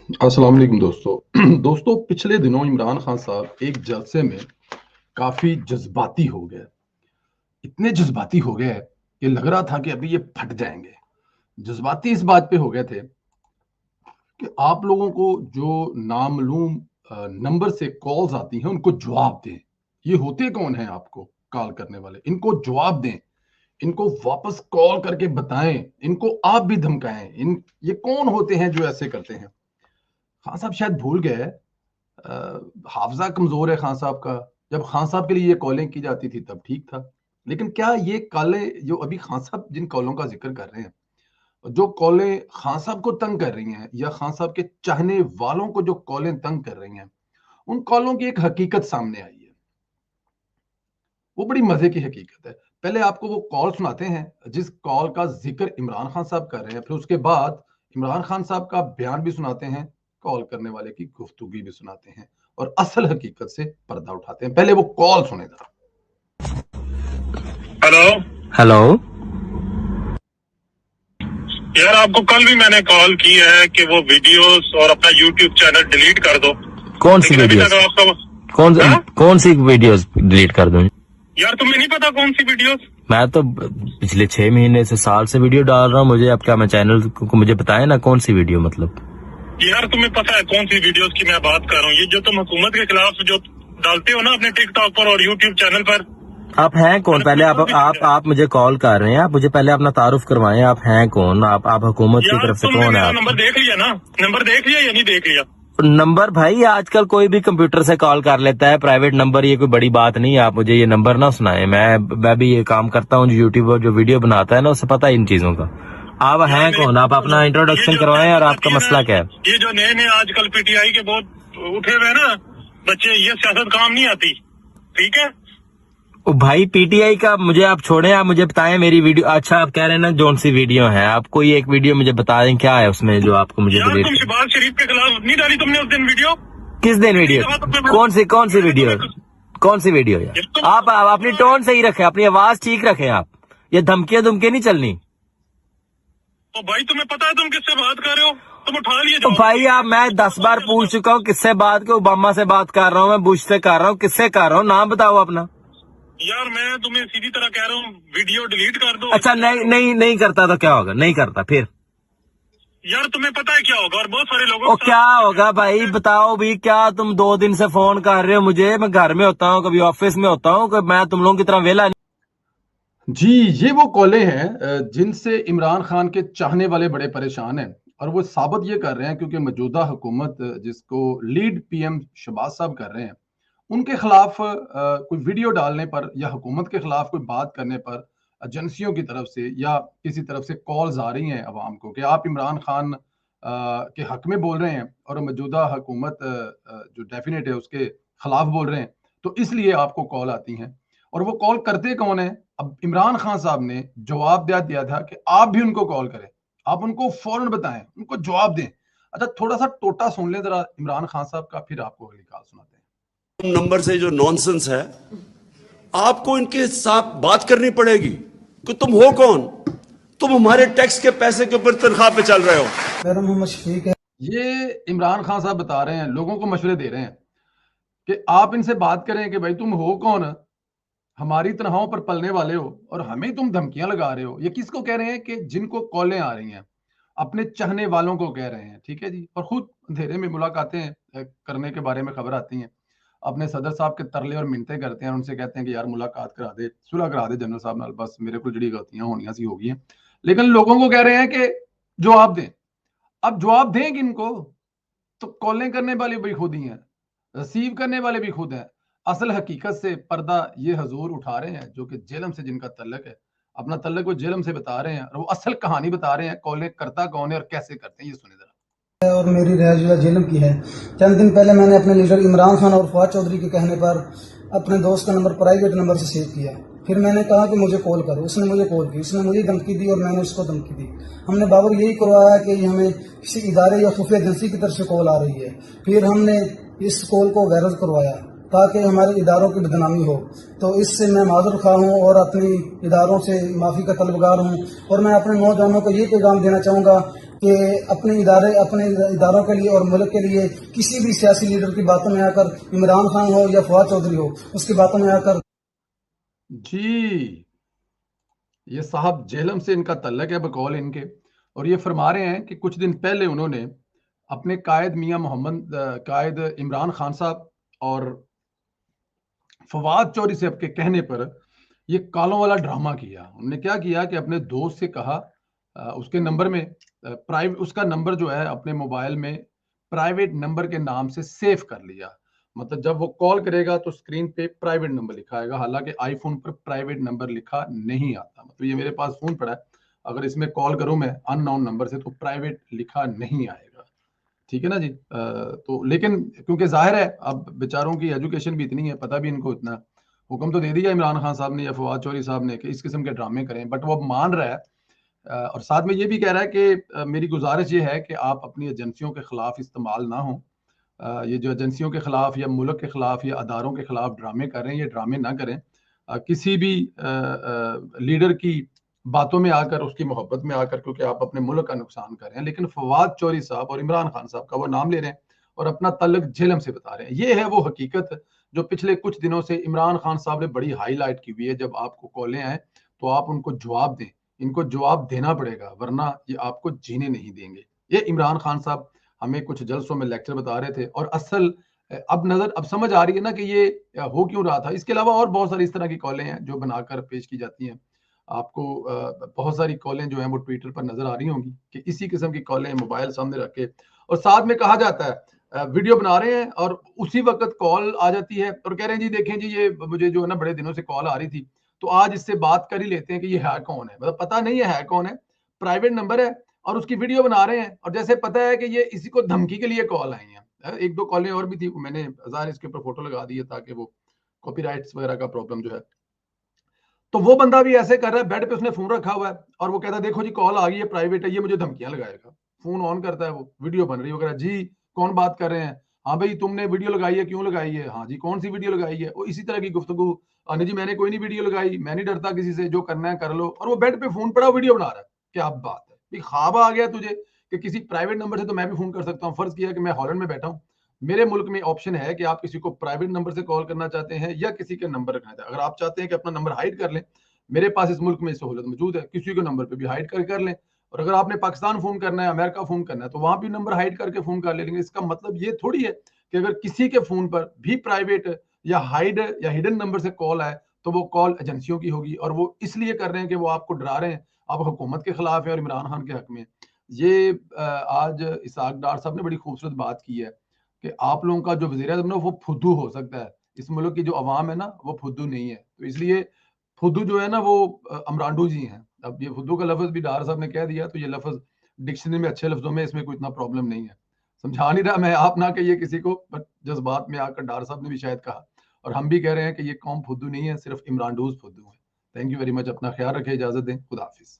अस्सलाम वालेकुम दोस्तों पिछले दिनों इमरान खान साहब एक जलसे में काफी जज्बाती हो गए। इतने जज्बाती हो गए कि लग रहा था कि अभी ये फट जाएंगे। जज्बाती इस बात पे हो गए थे कि आप लोगों को जो नामालूम नंबर से कॉल्स आती हैं उनको जवाब दें। ये होते कौन हैं आपको कॉल करने वाले? इनको जवाब दें, इनको वापस कॉल करके बताएं, इनको आप भी धमकाएं। ये कौन होते हैं जो ऐसे करते हैं? खान साहब शायद भूल गए, हाफजा कमजोर है खान साहब का। जब खान साहब के लिए ये कॉलें की जाती थी तब ठीक था, लेकिन क्या ये कॉलें जो अभी खान साहब जिन कॉलों का जिक्र कर रहे हैं, जो कॉलें खान साहब को तंग कर रही हैं या खान साहब के चाहने वालों को जो कॉलें तंग कर रही हैं, उन कॉलों की एक हकीकत सामने आई है। वो बड़ी मजे की हकीकत है। पहले आपको वो कॉल सुनाते हैं जिस कॉल का जिक्र इमरान खान साहब कर रहे हैं, फिर उसके बाद इमरान खान साहब का बयान भी सुनाते हैं, कॉल करने वाले की गुफ्तगू भी सुनाते हैं और असल हकीकत से पर्दा उठाते हैं। पहले वो कॉल सुने जरा। हेलो हेलो यार, आपको कल भी मैंने कॉल की है कि वो वीडियोस और अपना यूट्यूब चैनल डिलीट कर दो। कौन सी लेकिन अभी वीडियोस? तक आपका हाँ? कौन सी वीडियोस डिलीट कर दूं? यार तुम्हें नहीं पता कौन सी वीडियोस? मैं तो पिछले 6 महीने से साल से वीडियो डाल रहा हूँ। मुझे अब क्या, मैं चैनल को मुझे बताएं ना कौन सी वीडियो मतलब। यार तुम्हें पता है कौन सी वीडियोस की मैं बात कर रहा हूँ? ये जो तुम हुकूमत के खिलाफ जो डालते हो ना अपने टिकटॉक पर और यूट्यूब चैनल पर। आप हैं कौन? पहले आप मुझे कॉल कर रहे हैं, आप मुझे पहले अपना तारुफ करवाएं। आप हैं कौन? आप हुकूमत की तरफ से तुमने कौन है? मेरा आप नंबर देख लिया ना? नंबर देख लिया या नहीं देख लिया? नंबर भाई आजकल कोई भी कंप्यूटर से कॉल कर लेता है, प्राइवेट नंबर, ये कोई बड़ी बात नहीं है। आप मुझे ये नंबर ना सुनाएं। मैं भी ये काम करता हूँ, यूट्यूब पर जो वीडियो बनाता है ना उससे पता है इन चीजों का। आप हैं कौन? आप अपना इंट्रोडक्शन करवाएं और आपका मसला क्या है? ये जो नए नए आजकल पीटीआई के बहुत उठे हुए हैं ना बच्चे, ये सियासत काम नहीं आती, ठीक है? ओ भाई पीटीआई का मुझे आप छोड़ें, आप मुझे बताएं मेरी वीडियो। अच्छा आप कह रहे हैं ना कौन सी वीडियो है, आप कोई एक वीडियो मुझे बता दें क्या है उसमें जो आपको मुझे यार डिलीट। तुम शहबाज शरीफ के खिलाफ नहीं डाली तुमने उस दिन वीडियो? किस दिन वीडियो? कौन सी वीडियो? कौन सी वीडियो यार? आप अपनी टोन सही रखें, अपनी आवाज ठीक रखें। आप ये धमकियां नहीं चलनी। तो भाई तुम्हें पता है तुम किससे बात कर रहे हो? तुम उठा लिए तो भाई आप, मैं 10 बार पूछ चुका हूँ किससे बात के। ओबामा से बात कर रहा हूँ, मैं बुश से कर रहा हूँ, किससे कर रहा हूँ? नाम बताओ अपना। यार मैं तुम्हें सीधी तरह कह रहा हूँ वीडियो डिलीट कर दो। अच्छा नहीं करता तो क्या होगा? नहीं करता फिर? यार तुम्हें पता है क्या होगा? और बहुत सारे लोगों ओ क्या होगा भाई बताओ भी। क्या तुम 2 दिन से फोन कर रहे हो मुझे? मैं घर में होता हूँ, कभी ऑफिस में होता हूँ, मैं तुम लोगों की तरह वेला जी, ये वो कॉलें हैं जिनसे इमरान खान के चाहने वाले बड़े परेशान हैं और वो साबित ये कर रहे हैं क्योंकि मौजूदा हुकूमत जिसको लीड पीएम शहबाज साहब कर रहे हैं, उनके खिलाफ कोई वीडियो डालने पर या हुकूमत के खिलाफ कोई बात करने पर एजेंसियों की तरफ से या किसी तरफ से कॉल्स आ रही हैं अवाम को कि आप इमरान खान के हक में बोल रहे हैं और मौजूदा हुकूमत जो डेफिनेट है उसके खिलाफ बोल रहे हैं, तो इसलिए आपको कॉल आती हैं। और वो कॉल करते कौन है? अब इमरान खान साहब ने जवाब दिया था कि आप भी उनको कॉल करें, आप उनको फौरन बताएं, उनको जवाब दें। अच्छा थोड़ा सा टोटा सुन लें जरा इमरान खान साहब का, फिर आपको अगली कॉल सुनाते हैं। नंबर से जो नॉनसेंस है, आपको इनके साथ बात करनी पड़ेगी कि तुम हो कौन? तुम हमारे टैक्स के पैसे के ऊपर तनख्वाह पे चल रहे हो। मेरा मोहम्मद शफीक है। ये इमरान खान साहब बता रहे हैं, लोगों को मशवरे दे रहे हैं कि आप इनसे बात करें कि भाई तुम हो कौन, हमारी तनख्वाहों पर पलने वाले हो और हमें तुम धमकियां लगा रहे हो। ये किसको कह रहे हैं? कि जिनको कॉलें आ रही हैं, अपने चाहने वालों को कह रहे हैं, ठीक है जी। और खुद अंधेरे में मुलाकातें करने के बारे में खबर आती हैं, अपने सदर साहब के तरले और मिन्नतें करते हैं, उनसे कहते हैं कि यार मुलाकात करा दे, सुलह करा दे जनरल साहब नाल, बस मेरे को जड़ी गलतियां होनियां सी हो गई हैं। लेकिन लोगों को कह रहे हैं कि जवाब दें। अब जवाब दें किनको? तो कॉलें करने वाले भी खुद ही हैं, रिसीव करने वाले भी खुद हैं। असल हकीकत से पर्दा ये हजूर उठा रहे हैं जो कि जेलम से जिनका तल्लक है, अपना तल्लक वो जेलम से बता रहे हैं और वो असल कहानी बता रहे हैं कॉलें करता कौन है और कैसे करते हैं। ये सुने जरा। और मेरी रिहाइश जो जेलम की है। चंद दिन पहले मैंने अपने लीडर इमरान खान और फवाद चौधरी के कहने पर अपने दोस्त का नंबर प्राइवेट नंबर से सेव किया। फिर मैंने कहा कि मुझे कॉल करो, उसने मुझे कॉल की, उसने मुझे धमकी दी और मैंने उसको धमकी दी। हमने बाबर यही करवाया कि हमें किसी इदारे या खुफिया एजेंसी की तरफ से कॉल आ रही है। फिर हमने इस कॉल को वायरल करवाया ताकि हमारे इदारों की बदनामी हो। तो इससे मैं माजूर खा हूँ और अपनी इदारों से माफ़ी का तलबगार हूँ। और मैं अपने नौजवानों को ये पैगाम देना चाहूँगा کہ اپنے اداروں کے لیے اور ملک کے لیے کسی بھی سیاسی لیڈر کی باتوں میں آ کر، عمران خان ہو یا فواد چودھری ہو، اس کی باتوں میں آ کر جی یہ صاحب جہلم سے ان کا تعلق ہے بقول ان کے، اور یہ فرما رہے ہیں کہ کچھ دن پہلے انہوں نے اپنے قائد میاں محمد قائد عمران خان صاحب اور فواد چودھری صاحب کے کہنے پر یہ کالوں والا ڈرامہ کیا. انہوں نے کیا کیا کہ اپنے دوست سے کہا اس کے نمبر میں اس کا نمبر جو ہے اپنے موبائل میں پرائیویٹ نمبر کے نام سے سیو کر لیا. مطلب جب وہ کال کرے گا تو اسکرین پہ پرائیویٹ نمبر لکھا آئے گا، حالانکہ آئی فون پر پرائیویٹ نمبر لکھا نہیں آتا. مطلب یہ میرے پاس فون پڑا ہے، اگر اس میں کال کروں میں ان نون نمبر سے تو پرائیویٹ لکھا نہیں آئے گا. ٹھیک ہے نا جی. تو لیکن کیونکہ ظاہر ہے اب بیچاروں کی ایجوکیشن بھی اتنی ہے، پتہ بھی ان کو اتنا، حکم تو دے دیا عمران خان صاحب نے یا فواد چودھری صاحب نے کہ اس قسم کے ڈرامے کریں، بٹ وہ اب مان رہا ہے. اور ساتھ میں یہ بھی کہہ رہا ہے کہ میری گزارش یہ ہے کہ آپ اپنی ایجنسیوں کے خلاف استعمال نہ ہوں. یہ جو ایجنسیوں کے خلاف یا ملک کے خلاف یا اداروں کے خلاف ڈرامے کر رہے ہیں، یہ ڈرامے نہ کریں. کسی بھی لیڈر کی باتوں میں آ کر، اس کی محبت میں آ کر، کیونکہ آپ اپنے ملک کا نقصان کر رہے ہیں. لیکن فواد چودھری صاحب اور عمران خان صاحب کا وہ نام لے رہے ہیں اور اپنا تعلق جہلم سے بتا رہے ہیں. یہ ہے وہ حقیقت جو پچھلے کچھ دنوں سے عمران خان صاحب نے بڑی ہائی لائٹ کی ہوئی ہے. جب آپ کو کالیں آئیں تو آپ ان کو جواب دیں، ان کو جواب دینا پڑے گا، ورنہ یہ آپ کو جینے نہیں دیں گے. یہ عمران خان صاحب ہمیں کچھ جلسوں میں لیکچر بتا رہے تھے، اور اصل اب سمجھ آ رہی ہے نا کہ یہ ہو کیوں رہا تھا. اس کے علاوہ اور بہت ساری اس طرح کی کالیں ہیں جو بنا کر پیش کی جاتی ہیں. آپ کو بہت ساری کالیں جو ہیں وہ ٹویٹر پر نظر آ رہی ہوں گی کہ اسی قسم کی کالیں موبائل سامنے رکھ کے، اور ساتھ میں کہا جاتا ہے ویڈیو بنا رہے ہیں اور اسی وقت کال آ جاتی ہے اور کہہ رہے ہیں جی دیکھیں جی یہ مجھے جو ہے نا بڑے دنوں سے کال آ رہی تھی، تو آج اس سے بات کر ہی لیتے ہیں کہ یہ ہے کون ہے. مطلب پتہ نہیں ہے کون ہے، پرائیویٹ نمبر ہے اور اس کی ویڈیو بنا رہے ہیں، اور جیسے پتہ ہے کہ یہ اسی کو دھمکی کے لیے کال آئی ہیں. ایک دو کالیں اور بھی تھی، میں نے ظاہر اس کے اوپر فوٹو لگا دی ہے تاکہ وہ کاپی رائٹس وغیرہ کا پرابلم جو ہے. تو وہ بندہ بھی ایسے کر رہا ہے، بیڈ پہ اس نے فون رکھا ہوا ہے اور وہ کہتا ہے دیکھو جی کال آ گئی ہے، پرائیویٹ ہے، یہ مجھے دھمکیاں لگائے گا. فون آن کرتا ہے، وہ ویڈیو بن رہی ہے وغیرہ. جی کون بات کر رہے ہیں؟ ہاں بھائی تم نے ویڈیو لگائی ہے، کیوں لگائی ہے؟ ہاں جی کون سی ویڈیو لگائی ہے؟ وہ اسی طرح کی گفتگو. نہیں جی میں نے کوئی نہیں ویڈیو لگائی، میں نہیں ڈرتا کسی سے، جو کرنا ہے کر لو. اور وہ بیڈ پہ فون پڑا ویڈیو بنا رہا ہے. کیا بات ہے؟ خواب آ گیا تجھے کہ کسی پرائیویٹ نمبر سے تو میں بھی فون کر سکتا ہوں. فرض کیا کہ میں ہالینڈ میں بیٹھا ہوں، میرے ملک میں آپشن ہے کہ آپ کسی کو پرائیویٹ نمبر سے کال کرنا چاہتے ہیں یا کسی کے نمبر رکھنا چاہتے ہیں. اگر آپ چاہتے ہیں کہ اپنا نمبر ہائڈ کر لیں، میرے پاس اس ملک میں سہولت موجود ہے، کسی کے نمبر پہ بھی ہائڈ کر لیں. اور اگر آپ نے پاکستان فون کرنا ہے، امریکہ فون کرنا ہے، تو وہاں بھی نمبر ہائڈ کر کے فون کر لیں گے. اس کا مطلب یہ تھوڑی ہے کہ اگر کسی کے فون پر بھی پرائیویٹ یا ہائڈ یا ہڈن نمبر سے کال آئے تو وہ کال ایجنسیوں کی ہوگی، اور وہ اس لیے کر رہے ہیں کہ وہ آپ کو ڈرا رہے ہیں، آپ حکومت کے خلاف ہیں اور عمران خان کے حق میں. یہ آج اسحاق ڈار صاحب نے بڑی خوبصورت بات کی ہے کہ آپ لوگوں کا جو وزیر اعظم نا وہ پھدو ہو سکتا ہے، اس ملک کی جو عوام ہے نا وہ پھدو نہیں ہے. تو اس لیے پھدو جو ہے نا وہ امرانڈو جی ہیں. اب یہ پھدو کا لفظ بھی ڈار صاحب نے کہہ دیا تو یہ لفظ ڈکشنری میں اچھے لفظوں میں، اس میں کوئی اتنا پرابلم نہیں ہے. سمجھا نہیں رہا میں، آپ نہ کہیے کسی کو، بٹ جذبات میں آ کر ڈار صاحب نے بھی شاید کہا، اور ہم بھی کہہ رہے ہیں کہ یہ قوم پھدو نہیں ہے، صرف عمرانڈوز پھدو ہیں. Thank you very much. اپنا خیال رکھیں، اجازت دیں، خدا حافظ.